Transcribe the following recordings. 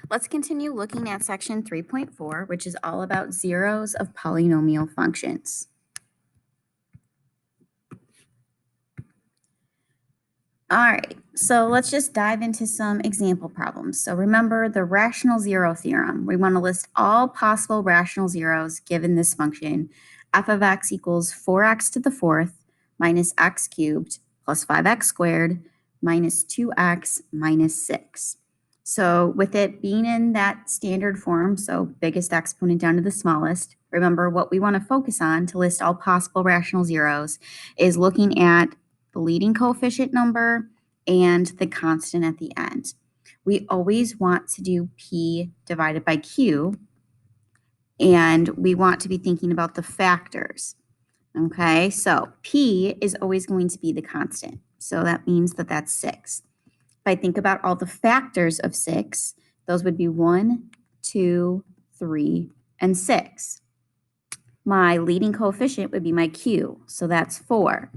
Let's continue looking at section 3.4, which is all about zeros of polynomial functions. All right, so let's just dive into some example problems. So remember the rational zero theorem. We want to list all possible rational zeros given this function. F of x equals 4x to the fourth minus x cubed plus 5x squared minus 2x minus 6. So with it being in that standard form, so biggest exponent down to the smallest, remember what we want to focus on to list all possible rational zeros is looking at the leading coefficient number and the constant at the end. We always want to do P divided by Q, and we want to be thinking about the factors. Okay, so P is always going to be the constant. So that means that that's 6. If I think about all the factors of 6, those would be 1, 2, 3, and 6. My leading coefficient would be my Q, so that's 4.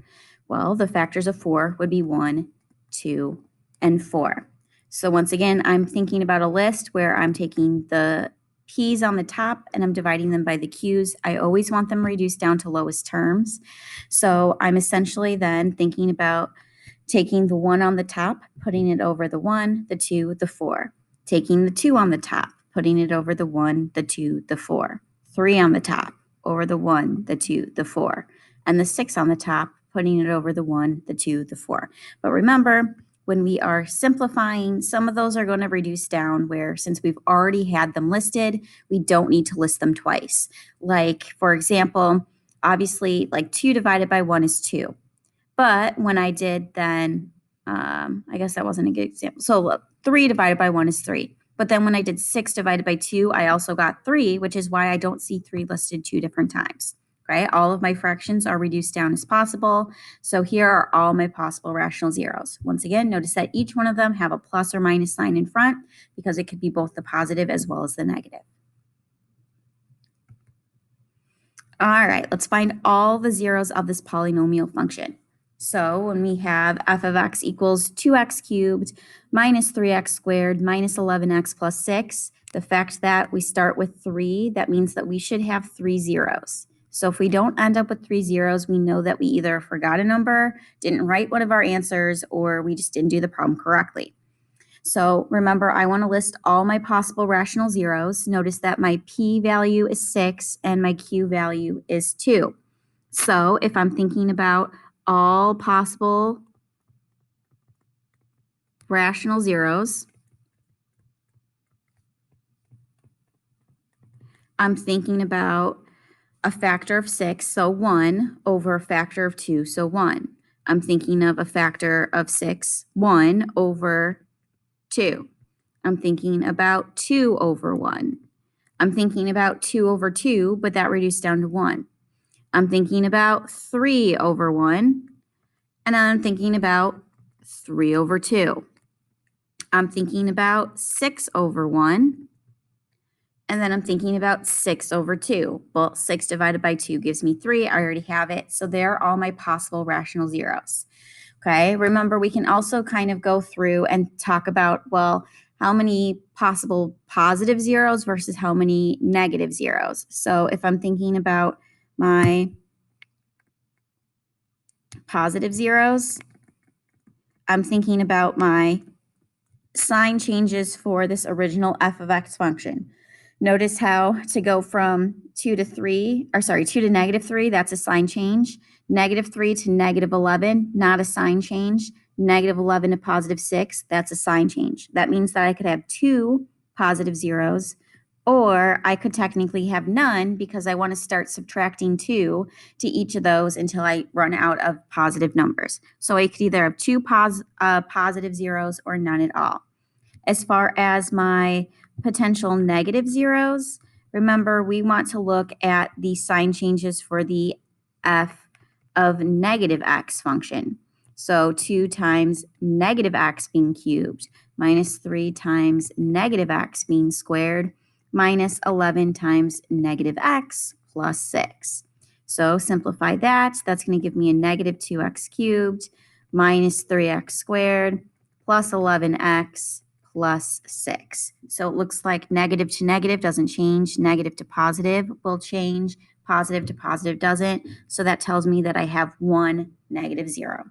Well, the factors of 4 would be 1, 2, and 4. So once again, I'm thinking about a list where I'm taking the P's on the top and I'm dividing them by the Q's. I always want them reduced down to lowest terms. So I'm essentially then thinking about taking the 1 on the top, putting it over the 1, the 2, the 4. Taking the 2 on the top, putting it over the 1, the 2, the 4. 3 on the top, over the 1, the 2, the 4. And the 6 on the top, putting it over the 1, the 2, the 4. But remember, when we are simplifying, some of those are going to reduce down where since we've already had them listed, we don't need to list them twice. Like, for example, obviously, like 2 divided by 1 is 2. But when I did then, I guess that wasn't a good example. So look, 3 divided by 1 is 3. But then when I did 6 divided by 2, I also got 3, which is why I don't see 3 listed 2 different times. Right? All of my fractions are reduced down as possible. So here are all my possible rational zeros. Once again, notice that each one of them have a plus or minus sign in front because it could be both the positive as well as the negative. All right, let's find all the zeros of this polynomial function. So when we have f of x equals 2x cubed minus 3x squared minus 11x plus 6, the fact that we start with 3, that means that we should have 3 zeros. So if we don't end up with 3 zeros, we know that we either forgot a number, didn't write one of our answers, or we just didn't do the problem correctly. So remember, I want to list all my possible rational zeros. Notice that my P value is 6 and my Q value is 2. So if I'm thinking about all possible rational zeros, I'm thinking about a factor of 6, so 1, over a factor of 2, so 1. I'm thinking of a factor of 6, 1 over 2. I'm thinking about 2 over 1. I'm thinking about 2 over 2, but that reduced down to 1. I'm thinking about 3 over 1, and I'm thinking about 3 over 2. I'm thinking about 6 over 1, and then I'm thinking about 6 over 2. Well, 6 divided by 2 gives me 3. I already have it. So there are all my possible rational zeros. Okay, remember we can also kind of go through and talk about, well, how many possible positive zeros versus how many negative zeros. So if I'm thinking about my positive zeros, I'm thinking about my sign changes for this original f of x function. Notice how to go from 2 to negative 3, that's a sign change. Negative 3 to negative 11, not a sign change. Negative 11 to positive 6, that's a sign change. That means that I could have 2 positive zeros, or I could technically have none because I want to start subtracting 2 to each of those until I run out of positive numbers. So I could either have 2 positive zeros or none at all. As far as my potential negative zeros, remember we want to look at the sign changes for the f of negative x function. So 2 times negative x being cubed minus 3 times negative x being squared minus 11 times negative x plus 6. So simplify that. That's going to give me a negative 2x cubed minus 3x squared plus 11x plus 6. So it looks like negative to negative doesn't change. Negative to positive will change. Positive to positive doesn't. So that tells me that I have one negative 0.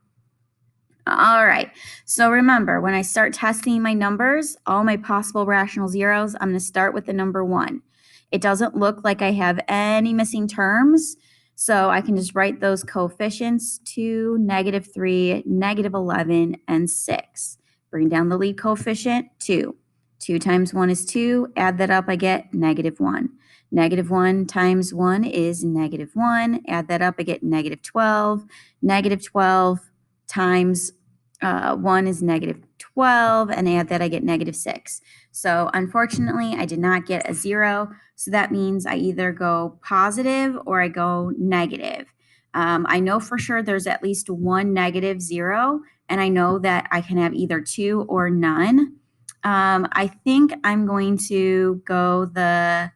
All right, so remember, when I start testing my numbers, all my possible rational zeros, I'm going to start with the number 1. It doesn't look like I have any missing terms, so I can just write those coefficients: 2, negative 3, negative 11, and 6. Bring down the lead coefficient, 2. 2 times 1 is 2. Add that up, I get negative 1. Negative 1 times 1 is negative 1. Add that up, I get negative 12. Negative 12 times 1 is negative 12, and add that, I get negative 6. So unfortunately, I did not get a 0, so that means I either go positive or I go negative. I know for sure there's at least one negative 0, and I know that I can have either 2 or none. I think I'm going to go the,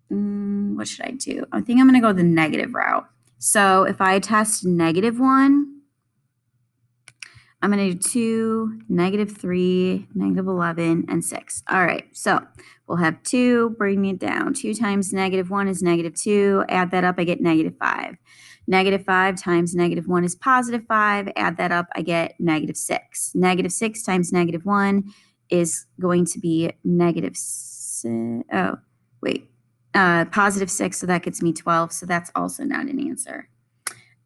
what should I do? I think I'm going to go the negative route. So if I test negative 1, I'm going to do 2, negative 3, negative 11, and 6. All right, so we'll have 2, bring it down. 2 times negative 1 is negative 2. Add that up, I get negative 5. Negative 5 times negative 1 is positive 5. Add that up, I get negative 6. Negative 6 times negative 1 is going to be negative 6. Oh, wait. Positive 6, so that gets me 12. So that's also not an answer.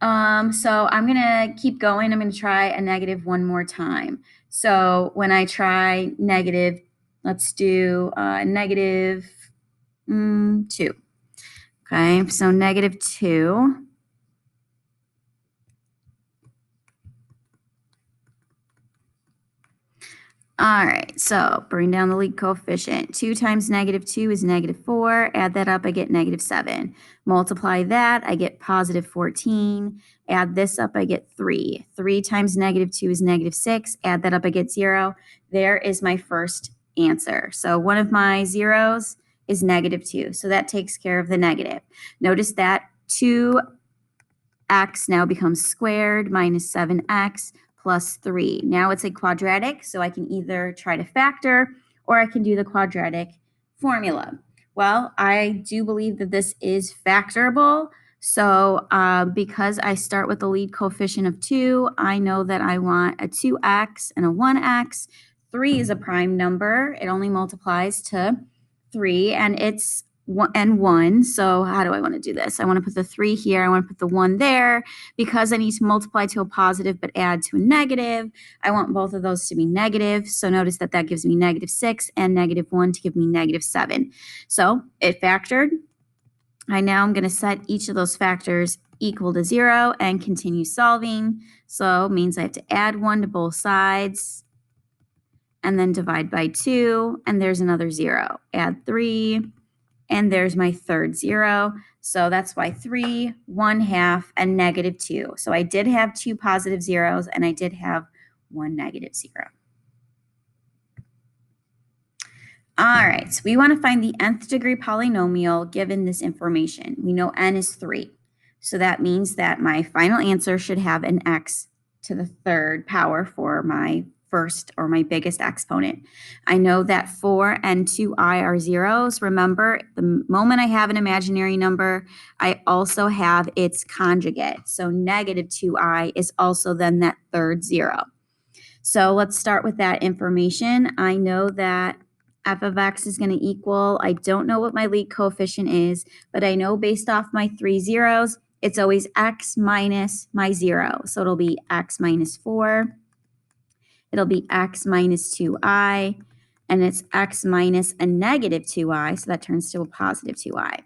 So I'm going to keep going. I'm going to try a negative one more time. So when I try negative, let's do negative 2. Okay, so negative 2. All right, so bring down the lead coefficient. 2 times negative 2 is negative 4. Add that up, I get negative 7. Multiply that, I get positive 14. Add this up, I get 3. 3 times negative 2 is negative 6. Add that up, I get 0. There is my first answer. So one of my zeros is negative 2. So that takes care of the negative. Notice that 2x now becomes squared minus 7x plus 3. Now it's a quadratic, so I can either try to factor or I can do the quadratic formula. Well, I do believe that this is factorable. So because I start with the lead coefficient of 2, I know that I want a 2x and a 1x. 3 is a prime number. It only multiplies to 3, and it's 1. So how do I want to do this? I want to put the 3 here. I want to put the 1 there. Because I need to multiply to a positive but add to a negative, I want both of those to be negative. So notice that that gives me negative 6 and negative 1 to give me negative 7. So it factored. Now I'm going to set each of those factors equal to 0 and continue solving. So it means I have to add 1 to both sides and then divide by 2, and there's another 0. Add 3. And there's my third 0. So that's why 3, 1/2, and negative 2. So I did have 2 positive zeros, and I did have 1 negative 0. All right, so we want to find the nth degree polynomial given this information. We know n is 3. So that means that my final answer should have an x to the third power for my first or my biggest exponent. I know that 4 and 2i are zeros. Remember, the moment I have an imaginary number, I also have its conjugate. So negative 2i is also then that third 0. So let's start with that information. I know that f of x is going to equal, I don't know what my lead coefficient is, but I know based off my 3 zeros, it's always x minus my 0. So it'll be x minus 4. It'll be x minus 2i, and it's x minus a negative 2i, so that turns to a positive 2i.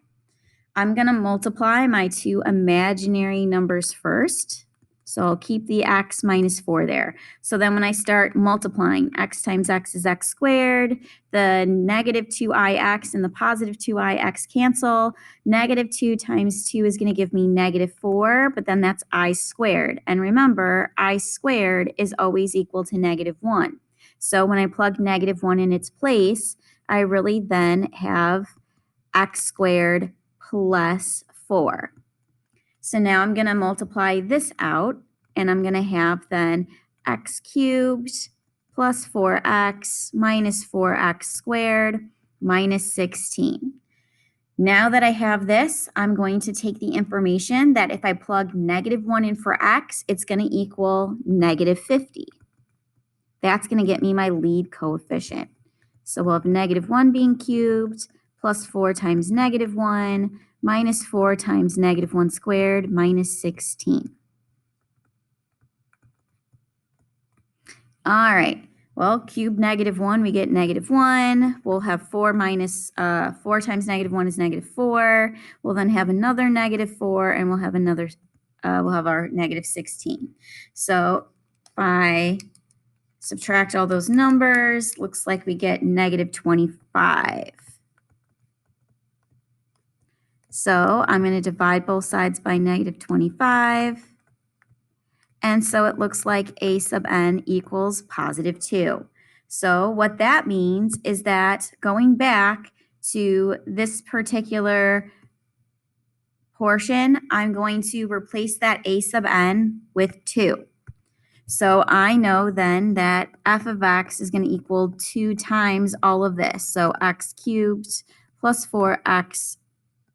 I'm going to multiply my 2 imaginary numbers first. So I'll keep the x minus 4 there. So then when I start multiplying, x times x is x squared. The negative 2ix and the positive 2ix cancel. Negative 2 times 2 is going to give me negative 4, but then that's I squared. And remember, I squared is always equal to negative 1. So when I plug negative 1 in its place, I really then have x squared plus 4. So now I'm going to multiply this out, and I'm going to have then x cubed plus 4x minus 4x squared minus 16. Now that I have this, I'm going to take the information that if I plug -1 in for x, it's going to equal -50. That's going to get me my lead coefficient. So we'll have -1 being cubed plus 4 times -1 minus 4 times -1 squared minus 16. All right. Well, cube -1, we get -1. We'll have 4 times -1 is -4. We'll then have another -4, and we'll have our -16. So if I subtract all those numbers, looks like we get -25. So I'm going to divide both sides by -25. And so it looks like a sub n equals +2. So what that means is that going back to this particular portion, I'm going to replace that a sub n with 2. So I know then that f of x is going to equal 2 times all of this. So x cubed plus 4x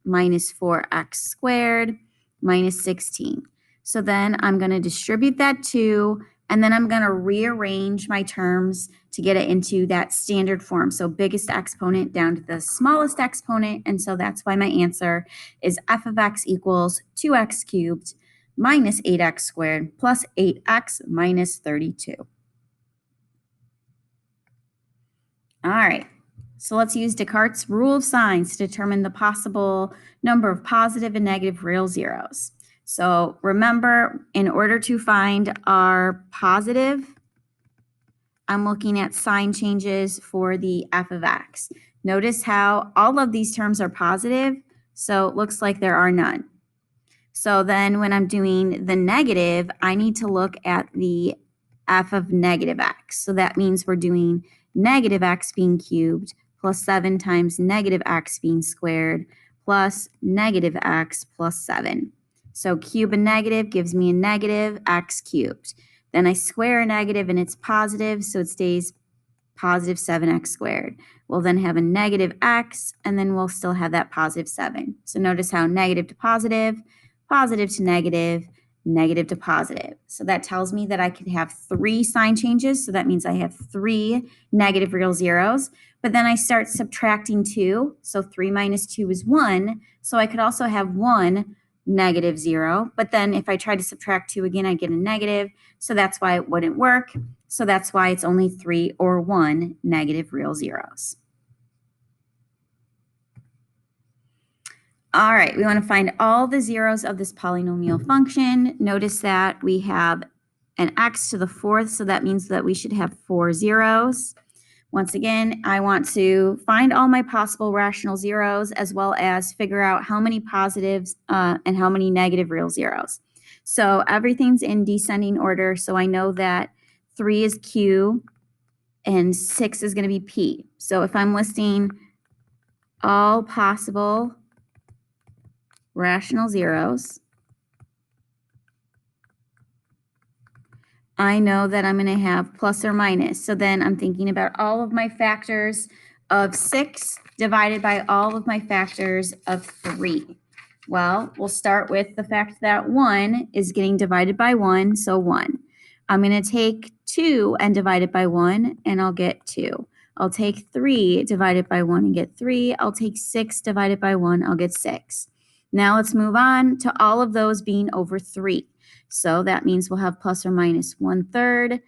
minus 4x squared minus 16. So then I'm going to distribute that 2, and then I'm going to rearrange my terms to get it into that standard form. So biggest exponent down to the smallest exponent, and so that's why my answer is f of x equals 2x cubed minus 8x squared plus 8x minus 32. All right. So let's use Descartes' rule of signs to determine the possible number of positive and negative real zeros. So remember, in order to find our positive, I'm looking at sign changes for the f of x. Notice how all of these terms are positive, so it looks like there are none. So then when I'm doing the negative, I need to look at the f of negative x. So that means we're doing negative x being cubed plus 7 times negative x being squared plus negative x plus 7. So cube a negative gives me a negative x cubed. Then I square a negative and it's positive, so it stays positive 7x squared. We'll then have a negative x, and then we'll still have that positive 7. So notice how negative to positive to negative, negative to positive. So that tells me that I could have 3 sign changes. So that means I have 3 negative real zeros. But then I start subtracting 2. So 3 minus 2 is 1. So I could also have 1 negative 0. But then if I try to subtract 2 again, I get a negative. So that's why it wouldn't work. So that's why it's only 3 or 1 negative real zeros. All right, we want to find all the zeros of this polynomial function. Notice that we have an x to the 4th, so that means that we should have 4 zeros. Once again, I want to find all my possible rational zeros as well as figure out how many positives and how many negative real zeros. So everything's in descending order, so I know that 3 is Q and 6 is going to be P. So if I'm listing all possible rational zeros, I know that I'm going to have plus or minus. So then I'm thinking about all of my factors of 6 divided by all of my factors of 3. Well, we'll start with the fact that 1 is getting divided by 1, so 1. I'm going to take 2 and divide it by 1, and I'll get 2. I'll take 3 divided by 1 and get 3. I'll take 6 divided by 1, I'll get 6. Now let's move on to all of those being over 3. So that means we'll have plus or minus 1/3,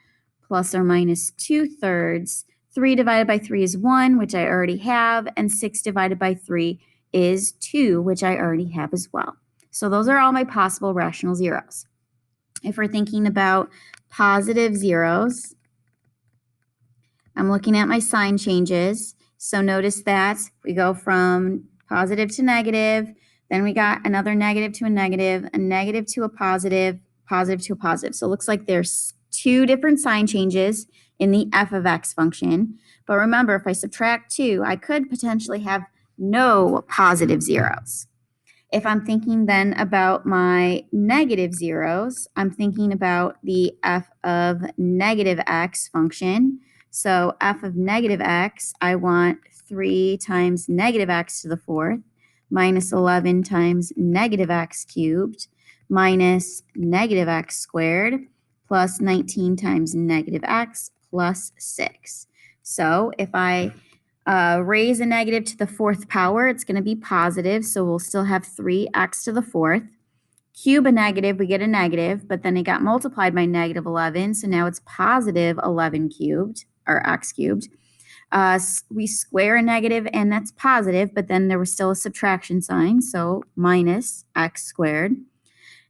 plus or minus 2/3. 3 divided by 3 is 1, which I already have, and 6 divided by 3 is 2, which I already have as well. So those are all my possible rational zeros. If we're thinking about positive zeros, I'm looking at my sign changes. So notice that we go from positive to negative, then we got another negative to a negative to a positive to a positive. So it looks like there's 2 different sign changes in the f of x function. But remember, if I subtract 2, I could potentially have no positive zeros. If I'm thinking then about my negative zeros, I'm thinking about the f of negative x function. So f of negative x, I want 3 times negative x to the fourth minus 11 times negative x cubed minus negative x squared plus 19 times negative x plus 6. So if I raise a negative to the fourth power, it's going to be positive, so we'll still have 3x to the fourth. Cube a negative, we get a negative, but then it got multiplied by negative 11, so now it's positive 11 cubed, or x cubed. We square a negative, and that's positive, but then there was still a subtraction sign, so minus x squared.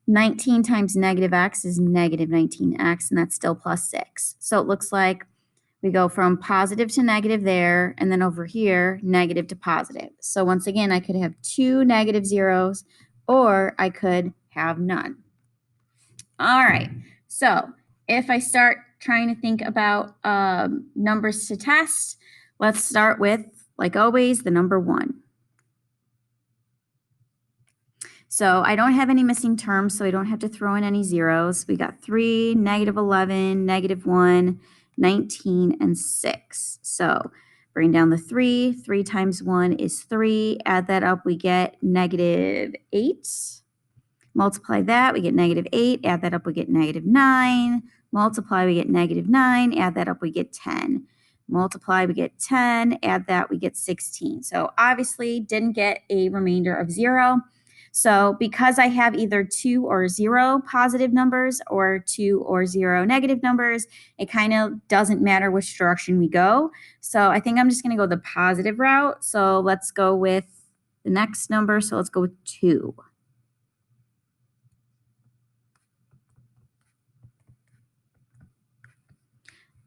19 times negative x is negative 19x, and that's still plus 6. So it looks like we go from positive to negative there, and then over here, negative to positive. So once again, I could have 2 negative zeros, or I could have none. All right, so if I start trying to think about numbers to test, let's start with, like always, the number 1. So I don't have any missing terms, so I don't have to throw in any zeros. We got 3, negative 11, negative 1, 19, and 6. So bring down the 3. 3 times 1 is 3. Add that up, we get negative 8. Multiply that, we get negative 8. Add that up, we get negative 9. Multiply, we get negative 9. Add that up, we get 10. Multiply, we get 10. Add that, we get 16. So obviously didn't get a remainder of 0. So because I have either 2 or 0 positive numbers or 2 or 0 negative numbers, it kind of doesn't matter which direction we go. So I think I'm just going to go the positive route. So let's go with the next number. So let's go with 2.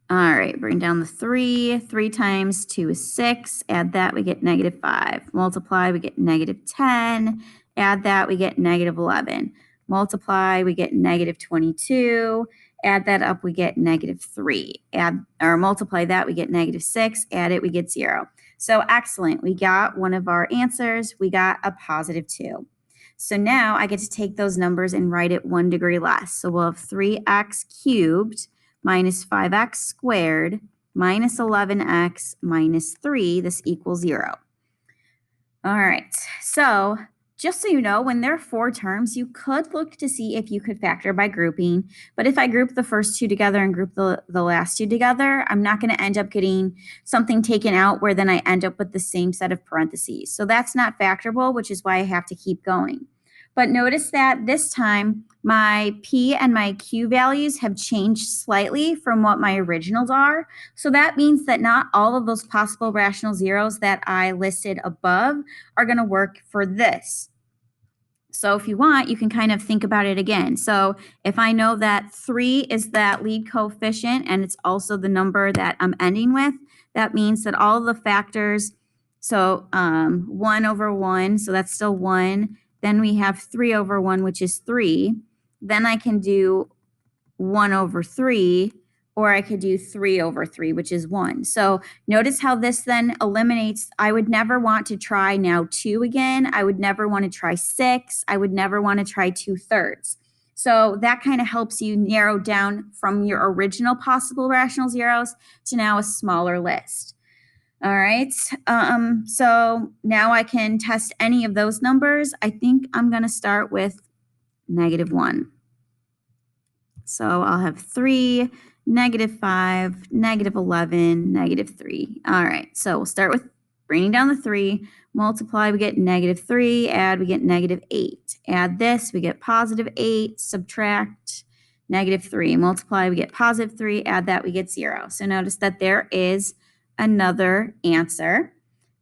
All right, bring down the 3. 3 times 2 is 6. Add that, we get negative 5. Multiply, we get negative 10. Add that, we get negative 11. Multiply, we get negative 22. Add that up, we get negative 3. Multiply that, we get negative 6. Add it, we get 0. So excellent. We got one of our answers. We got a positive 2. So now I get to take those numbers and write it 1 degree less. So we'll have 3x cubed minus 5x squared minus 11x minus 3. This equals 0. All right, so just so you know, when there are 4 terms, you could look to see if you could factor by grouping. But if I group the first 2 together and group the last 2 together, I'm not going to end up getting something taken out where then I end up with the same set of parentheses. So that's not factorable, which is why I have to keep going. But notice that this time, my P and my Q values have changed slightly from what my originals are. So that means that not all of those possible rational zeros that I listed above are going to work for this. So if you want, you can kind of think about it again. So if I know that 3 is that lead coefficient and it's also the number that I'm ending with, that means that all of the factors, so 1 over 1, so that's still 1. Then we have 3 over 1, which is 3. Then I can do 1 over 3, or I could do 3 over 3, which is 1. So notice how this then eliminates, I would never want to try now 2 again. I would never want to try 6. I would never want to try 2/3. So that kind of helps you narrow down from your original possible rational zeros to now a smaller list. All right, so now I can test any of those numbers. I think I'm going to start with negative 1. So I'll have 3, negative 5, negative 11, negative 3. All right, so we'll start with bringing down the 3. Multiply, we get negative 3. Add, we get negative 8. Add this, we get positive 8. Subtract negative 3. Multiply, we get positive 3. Add that, we get 0. So notice that there is another answer.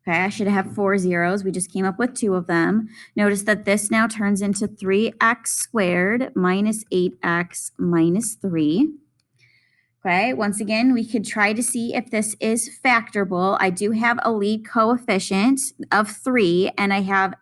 Okay, I should have 4 zeros. We just came up with 2 of them. Notice that this now turns into 3x squared minus 8x minus 3. Okay, once again, we could try to see if this is factorable. I do have a lead coefficient of 3, and I have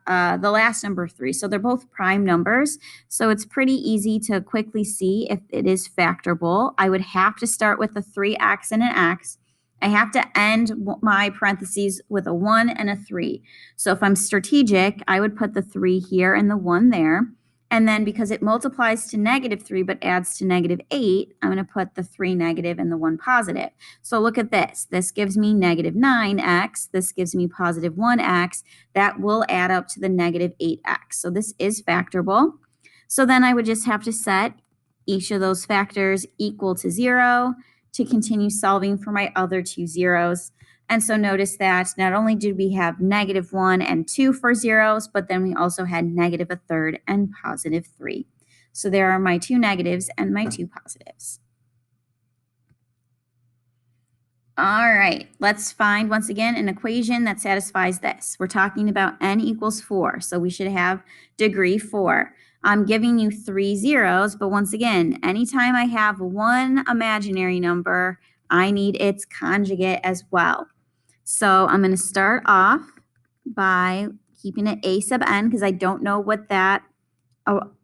the last number of 3. So they're both prime numbers. So it's pretty easy to quickly see if it is factorable. I would have to start with a 3x and an x. I have to end my parentheses with a 1 and a 3. So if I'm strategic, I would put the 3 here and the 1 there. And then because it multiplies to -3 but adds to -8, I'm going to put the 3 negative and the 1 positive. So look at this. This gives me -9x. This gives me positive 1x. That will add up to the -8x. So this is factorable. So then I would just have to set each of those factors equal to 0 to continue solving for my other two zeros. And so notice that not only did we have -1 and 2 for zeros, but then we also had -1/3 and +3. So there are my two negatives and my two positives. All right, let's find once again an equation that satisfies this. We're talking about n equals 4, so we should have degree 4. I'm giving you 3 zeros, but once again, anytime I have one imaginary number, I need its conjugate as well. So I'm going to start off by keeping it a sub n because I don't know what that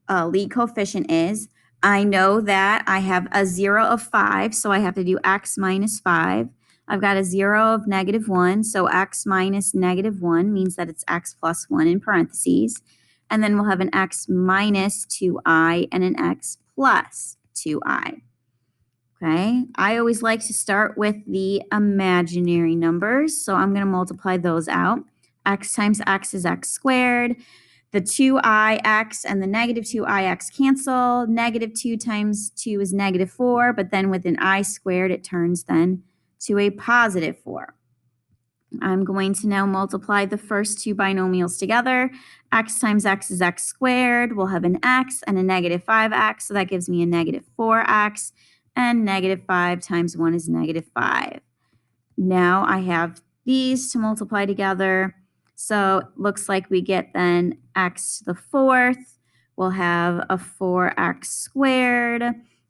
lead coefficient is. I know that I have a 0 of 5, so I have to do x minus 5. I've got a 0 of -1, so x minus -1 means that it's x plus 1 in parentheses. And then we'll have an x minus 2i and an x plus 2i. Okay, I always like to start with the imaginary numbers, so I'm going to multiply those out. X times x is x squared. The 2ix and the -2ix cancel. -2 times 2 is -4, but then with an I squared, it turns then to a +4. I'm going to now multiply the first two binomials together. X times x is x squared. We'll have an x and a -5x, so that gives me a -4x, and -5 times 1 is -5. Now I have these to multiply together. So it looks like we get then x to the 4th. We'll have a 4x squared.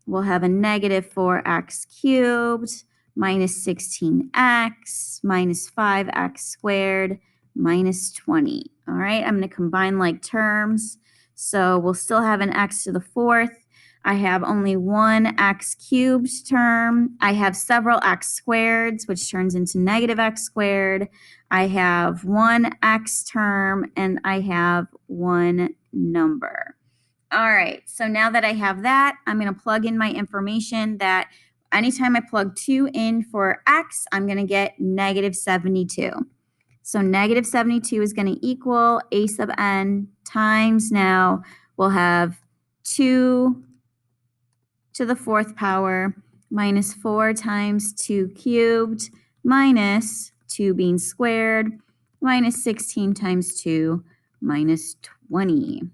We'll have a -4x cubed minus 16x minus 5x squared minus 20. All right, I'm going to combine like terms. So we'll still have an x to the 4th. I have only one x cubed term. I have several x squareds, which turns into -x squared. I have one x term, and I have one number. All right, so now that I have that, I'm going to plug in my information that anytime I plug 2 in for x, I'm going to get -72. So -72 is going to equal a sub n times, now we'll have 2 to the 4th power minus 4 times 2 cubed minus 2 being squared minus 16 times 2 minus 20.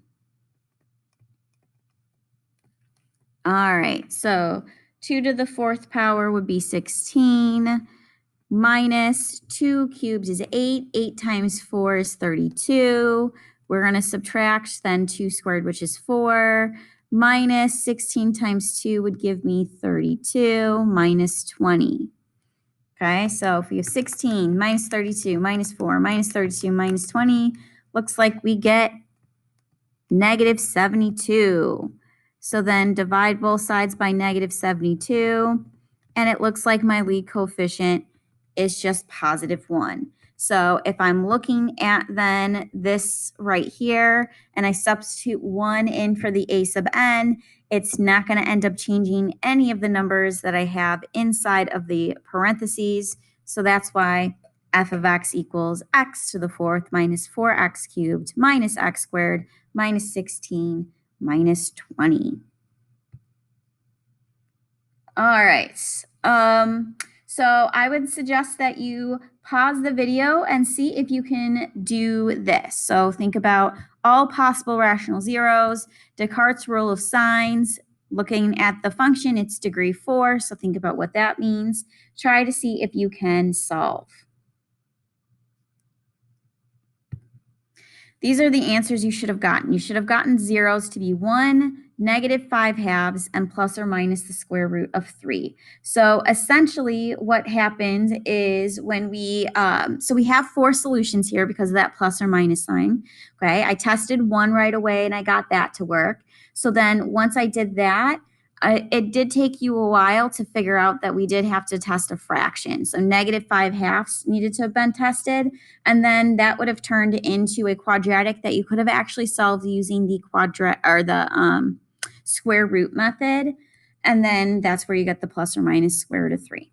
All right, so 2 to the 4th power would be 16 minus 2 cubed is 8. 8 times 4 is 32. We're going to subtract then 2 squared, which is 4. Minus 16 times 2 would give me 32 minus 20. Okay, so if we have 16 minus 32 minus 4 minus 32 minus 20, looks like we get -72. So then divide both sides by -72, and it looks like my lead coefficient is just +1. So if I'm looking at then this right here, and I substitute 1 in for the a sub n, it's not going to end up changing any of the numbers that I have inside of the parentheses. So that's why f of x equals x to the 4th minus 4x cubed minus x squared minus 16 minus 20. All right. So I would suggest that you pause the video and see if you can do this. So think about all possible rational zeros, Descartes' rule of signs. Looking at the function, it's degree 4, so think about what that means. Try to see if you can solve. These are the answers you should have gotten. You should have gotten zeros to be 1, -5/2, and plus or minus the square root of 3. So essentially what happened is when we have 4 solutions here because of that plus or minus sign. Okay, I tested one right away and I got that to work. So then once I did that, It did take you a while to figure out that we did have to test a fraction. So -5/2 needed to have been tested, and then that would have turned into a quadratic that you could have actually solved using the square root method. And then that's where you get the plus or minus square root of 3.